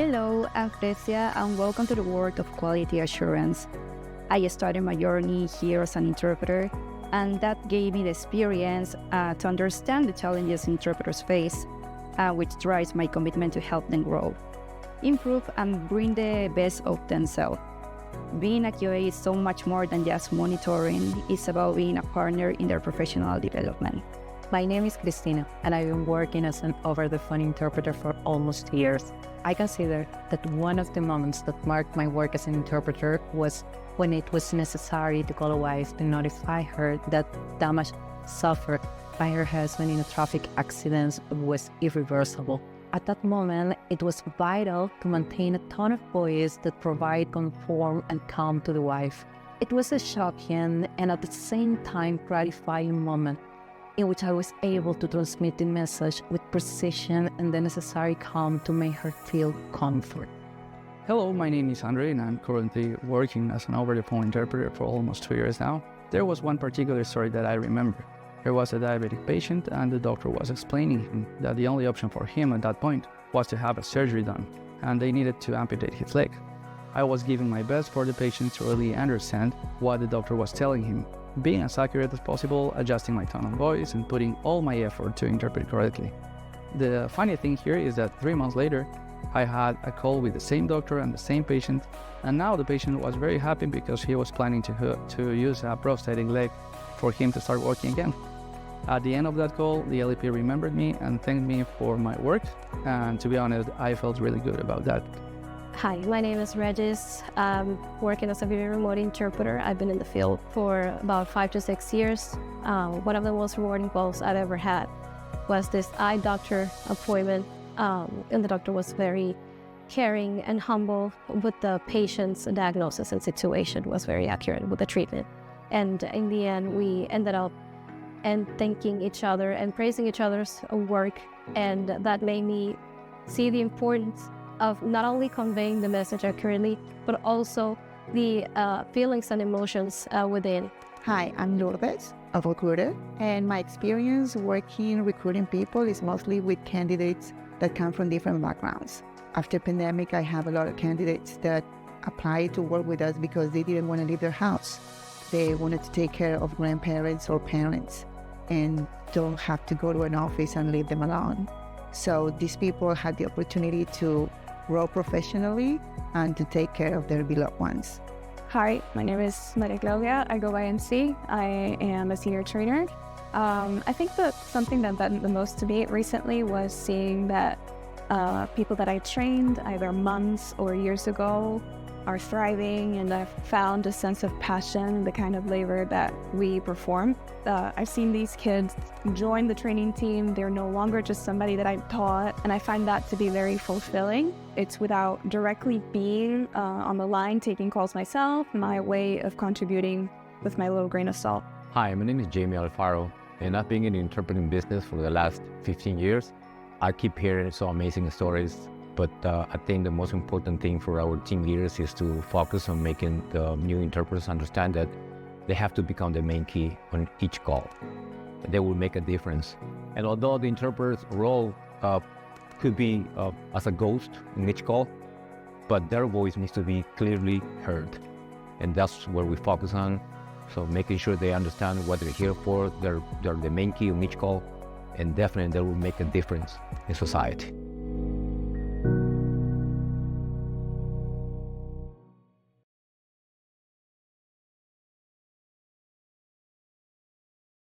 Hello, I'm Frecia, and welcome to the world of quality assurance. I started my journey here as an interpreter, and that gave me the experience to understand the challenges interpreters face, which drives my commitment to help them grow, improve, and bring the best of themselves. Being a QA is so much more than just monitoring. It's about being a partner in their professional development. My name is Cristina, and I've been working as an over-the-phone interpreter for almost 2 years. I consider that one of the moments that marked my work as an interpreter was when it was necessary to call a wife to notify her that damage suffered by her husband in a traffic accident was irreversible. At that moment, it was vital to maintain a tone of voice that provided comfort and calm to the wife. It was a shocking and at the same time gratifying moment in which I was able to transmit the message with precision and the necessary calm to make her feel comfort. Hello, my name is Andre, and I'm currently working as an over-the-phone interpreter for almost 2 years now. There was one particular story that I remember. There was a diabetic patient, and the doctor was explaining him that the only option for him at that point was to have a surgery done, and they needed to amputate his leg. I was giving my best for the patient to really understand what the doctor was telling him, being as accurate as possible, adjusting my tone of voice, and putting all my effort to interpret correctly. The funny thing here is that 3 months later, I had a call with the same doctor and the same patient, and now the patient was very happy because he was planning to use a prosthetic leg for him to start working again. At the end of that call, the LEP remembered me and thanked me for my work, and to be honest, I felt really good about that. Hi, my name is Regis. I'm working as a video remote interpreter. I've been in the field for about 5 to 6 years. One of the most rewarding calls I've ever had was this eye doctor appointment, and the doctor was very caring and humble with the patient's diagnosis and situation, was very accurate with the treatment. And in the end, we ended up thanking each other and praising each other's work, and that made me see the importance of not only conveying the message accurately, but also the feelings and emotions within. Hi, I'm Lourdes, a recruiter, and my experience working recruiting people is mostly with candidates that come from different backgrounds. After pandemic, I have a lot of candidates that applied to work with us because they didn't want to leave their house. They wanted to take care of grandparents or parents and don't have to go to an office and leave them alone. So these people had the opportunity to grow professionally and to take care of their beloved ones. Hi, my name is Maria Claudia. I go by MC. I am a senior trainer. I think that something that meant the most to me recently was seeing that people that I trained either months or years ago are thriving, and I've found a sense of passion in the kind of labor that we perform. I've seen these kids join the training team. They're no longer just somebody that I've taught, and I find that to be very fulfilling. It's without directly being on the line, taking calls myself, my way of contributing with my little grain of salt. Hi, my name is Jamie Alfaro, and I've been in the interpreting business for the last 15 years. I keep hearing so amazing stories, but I think the most important thing for our team leaders is to focus on making the new interpreters understand that they have to become the main key on each call. They will make a difference. And although the interpreter's role could be as a ghost in each call, but their voice needs to be clearly heard. And that's where we focus on. So making sure they understand what they're here for, they're the main key on each call, and definitely they will make a difference in society.